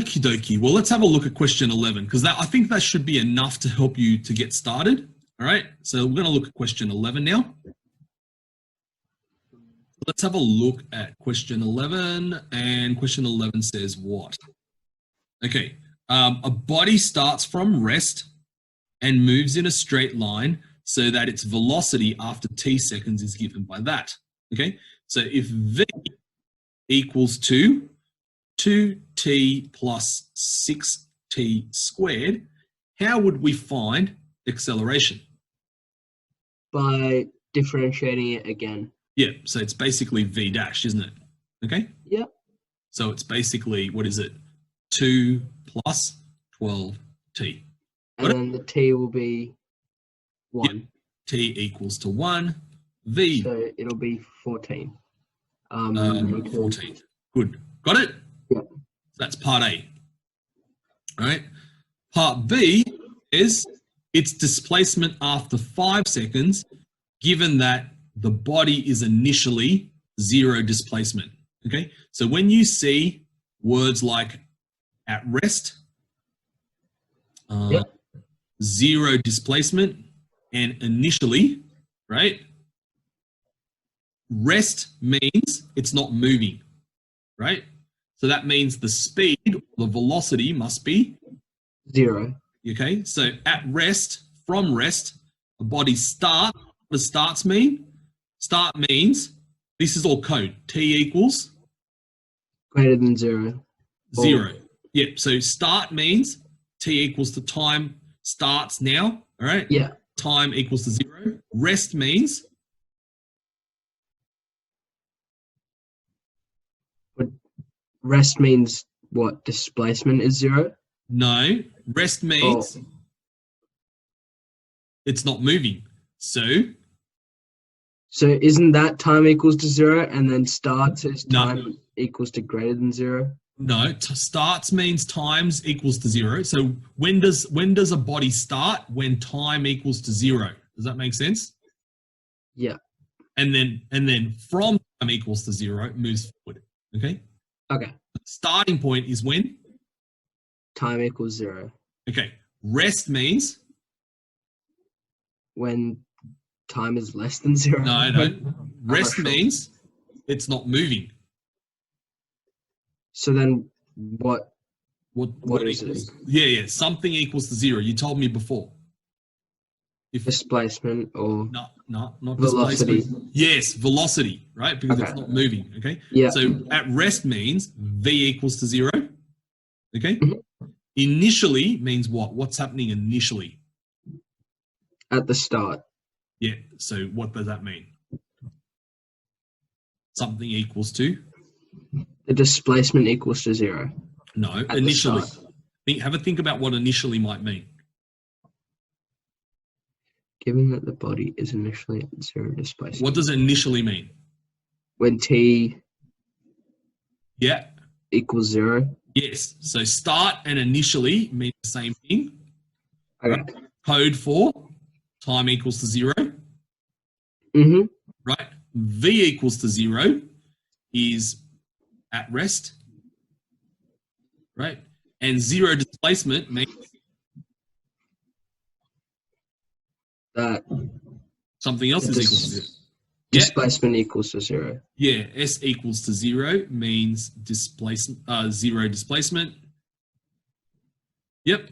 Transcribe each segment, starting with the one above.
Okie dokie. Well, let's have a look at question 11 because I think that should be enough to help you to get started. All right. So we're going to look at question 11 now. Let's have a look at question 11. And question 11 says what? Okay. A body starts from rest and moves in a straight line so that its velocity after t seconds is given by that. Okay. So if v equals to 2t plus 6t squared, how would we find acceleration? By differentiating it again. Yeah, so it's basically v dash, isn't it? Okay? Yeah. So it's basically, what is it? 2 plus 12t. And then the t will be 1. Yeah. T equals to 1. V. So it'll be 14. 14. Good. Got it? Yeah. That's part A. All right. Part B is its displacement after 5 seconds, given that the body is initially 0 displacement. Okay. So when you see words like at rest, 0 displacement, and initially, right? Rest means it's not moving, right? So that means the speed, the velocity must be 0. Okay, so at rest, from rest, a body start. What does starts mean? Start means, this is all code. T equals? Greater than 0. 0. Yep, so start means T equals to time starts now, all right? Yeah. Time equals to 0. Rest means? Rest means what? Displacement is 0? No, rest means it's not moving. So isn't that time equals to 0 and then starts is time equals to greater than 0? No, starts means times equals to 0. So when does a body start? When time equals to 0. Does that make sense? Yeah. And then from time equals to 0, it moves forward. Okay? Okay. Starting point is when? Time equals 0. Okay. Rest means? When time is less than 0. No. Rest means it's not moving. So then what is equals, it? Yeah. Something equals to 0. You told me before. Displacement or not velocity. Displacement. Yes, velocity, right? Because it's not moving. Okay. Yeah. So at rest means v equals to 0. Okay. Mm-hmm. Initially means what? What's happening initially? At the start. Yeah. So what does that mean? Something equals to? The displacement equals to 0. No, initially. Have a think about what initially might mean. Given that the body is initially at 0 displacement. What does initially mean? When t equals 0. Yes. So start and initially mean the same thing. Okay. Right? Code for time equals to 0. Mm-hmm. Right? V equals to 0 is at rest. Right? And 0 displacement means that something else is equal to 0. Displacement equals to 0. Yeah, S equals to 0 means displacement, 0 displacement. Yep.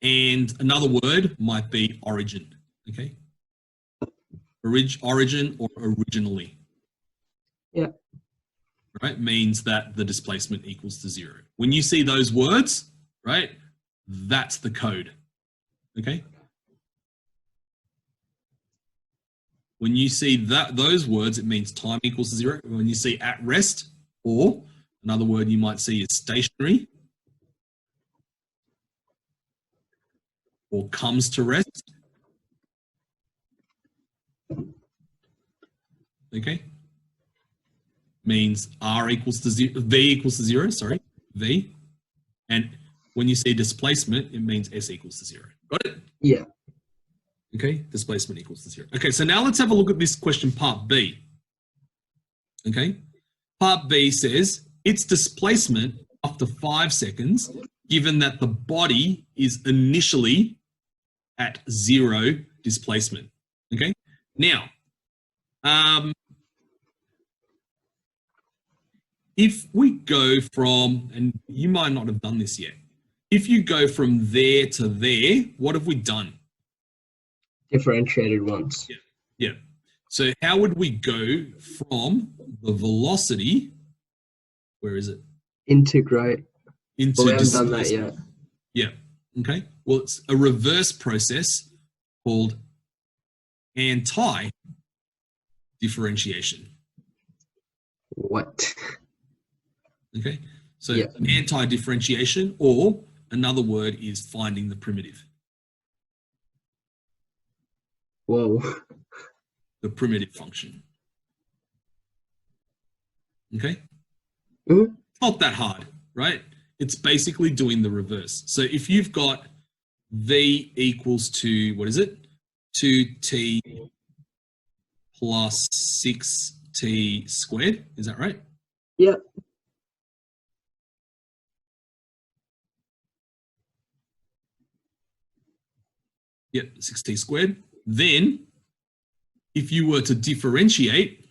And another word might be origin. Okay. Origin or originally. Yeah. Right, means that the displacement equals to 0. When you see those words, right, that's the code. Okay. When you see those words, it means time equals to 0. When you see at rest, or another word you might see is stationary, or comes to rest. Okay. Means R equals to 0, V equals to 0, sorry, V. And when you see displacement, it means S equals to 0. Got it? Yeah. Okay, displacement equals to 0. Okay, so now let's have a look at this question part B. Okay, Part B says its displacement after 5 seconds, given that the body is initially at 0 displacement. Okay. Now, if we go from, and you might not have done this yet, if you go from there to there, what have we done? Differentiated once. Yeah. So how would we go from the velocity, where is it? Integrate. Into We haven't done that yet. Yeah. Okay. Well, it's a reverse process called anti-differentiation. What? Okay. So anti-differentiation, or another word is finding the primitive. Whoa. The primitive function. Okay. Mm-hmm. Not that hard, right? It's basically doing the reverse. So if you've got v equals to, what is it? 2t plus 6t squared. Is that right? Yep. Yep, 6t squared. Then, if you were to differentiate,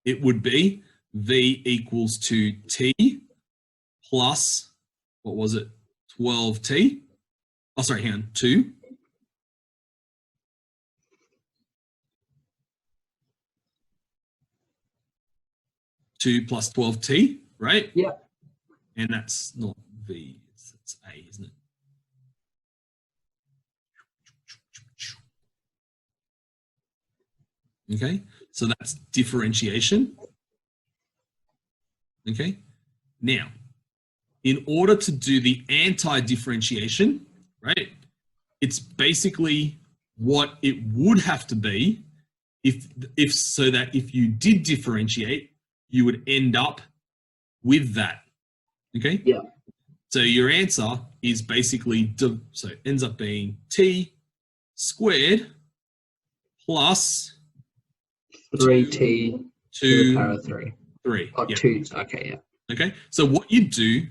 it would be v equals to t plus, what was it, 12t? Oh, sorry, hang on, 2. 2 plus 12t, right? Yeah. And that's not v, it's a, isn't it? Okay, so that's differentiation. Okay, now, in order to do the anti-differentiation, right, it's basically what it would have to be if so that if you did differentiate, you would end up with that. Okay? Yeah. So your answer is basically, so it ends up being t squared plus 3t to the power of 3. 3. Oh, Yeah. 2. Okay, yeah. Okay, so what you do,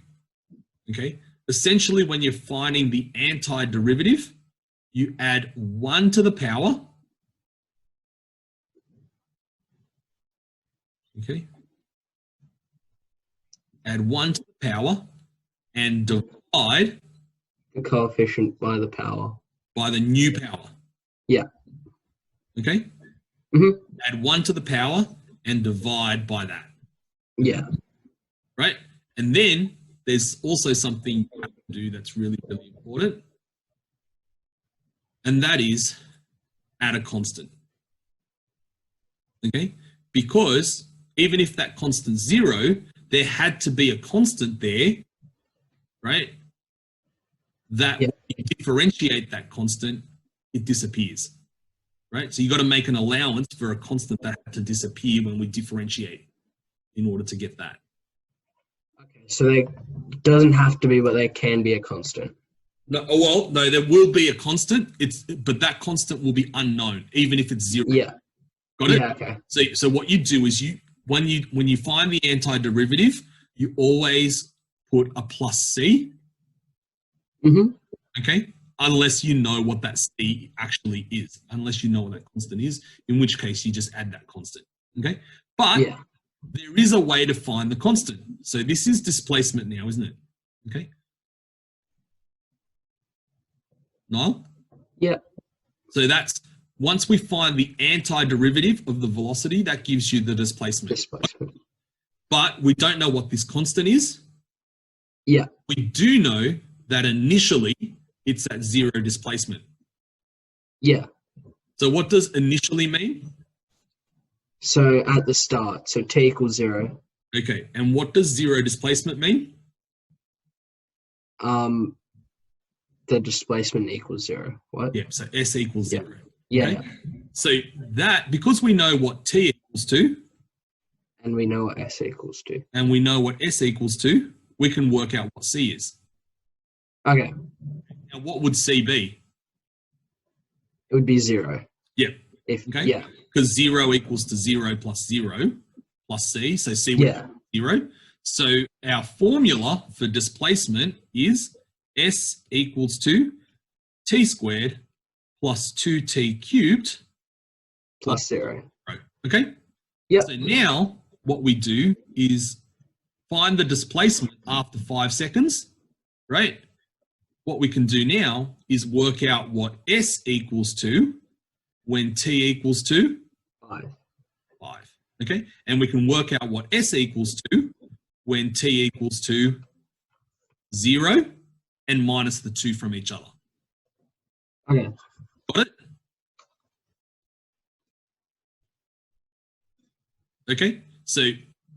okay, essentially when you're finding the antiderivative, you add 1 to the power, okay, add 1 to the power and divide The coefficient by the power. by the new power. Yeah. Okay? Mm-hmm. Add 1 to the power and divide by that. Yeah. Right? And then there's also something you have to do that's really, really important. And that is add a constant. Okay? Because even if that constant's 0, there had to be a constant there, right? That when you differentiate that constant, it disappears. Right? So you got to make an allowance for a constant that had to disappear when we differentiate in order to get that. Okay. So there doesn't have to be, but there can be a constant. No, well, no, there will be a constant. But that constant will be unknown, even if it's 0. Yeah. Got it? Yeah, okay. So what you do is when you find the antiderivative, you always put a plus c. Mm-hmm. Okay? Unless you know what that c actually is. Unless you know what that constant is, in which case you just add that constant. Okay? But there is a way to find the constant. So this is displacement now, isn't it? Okay? Nael? Yeah. So that's, once we find the antiderivative of the velocity, that gives you the displacement. But we don't know what this constant is. Yeah. We do know that initially it's at 0 displacement. Yeah. So what does initially mean? So at the start, so t equals 0. Okay, and what does 0 displacement mean? The displacement equals 0. What? Yeah, so S equals 0. Yeah. Okay? So that, because we know what T equals to, and we know what S equals to, and we know what S equals to, we can work out what C is. Okay. Now, what would C be? It would be 0. Yeah. If okay. Because 0 equals to 0 plus 0, plus c. So c would be 0. So our formula for displacement is s equals to t squared plus 2t cubed plus 0. Okay? Yep. So now what we do is find the displacement after 5 seconds, right? What we can do now is work out what s equals to when t equals to 5. Okay? And we can work out what s equals to when t equals to 0 and minus the 2 from each other. Okay. Got it? Okay, so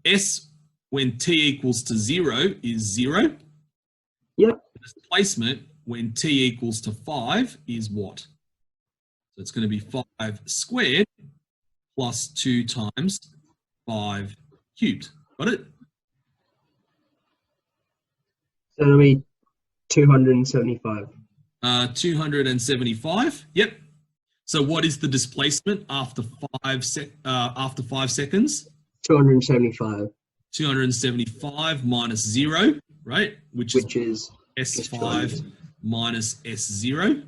s when t equals to 0 is 0. Yep. Displacement when t equals to 5 is what? So it's going to be 5 squared plus 2 times 5 cubed. Got it? So it'll be 275. 275. Yep. So what is the displacement after 5 seconds? 275. 275 minus 0, right? Which is S5 minus S0,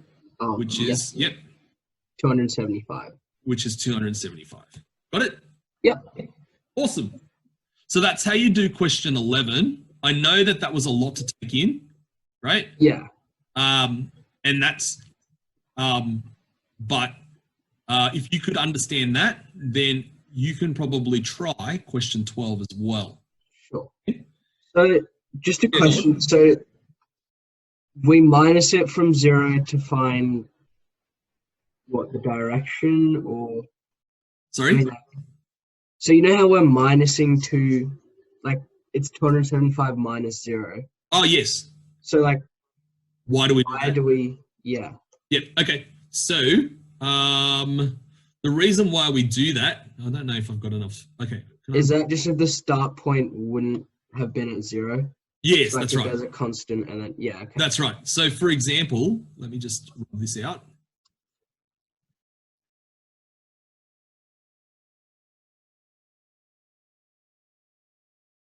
which is, 275. Which is 275. Got it? Yep. Awesome. So that's how you do question 11. I know that was a lot to take in, right? Yeah. And that's, but if you could understand that, then you can probably try question 12 as well. Sure. So just a question. So we minus it from 0 to find what, the direction, or? Sorry? So you know how we're minusing to, like, it's 275 minus 0. Oh, yes. So, like, why do we yeah. Yep. Okay. So, the reason why we do that, I don't know if I've got enough. Okay. Is that just if the start point wouldn't have been at 0? Yes, like that's right. There's a constant and then, yeah. Okay. That's right. So, for example, let me just rub this out.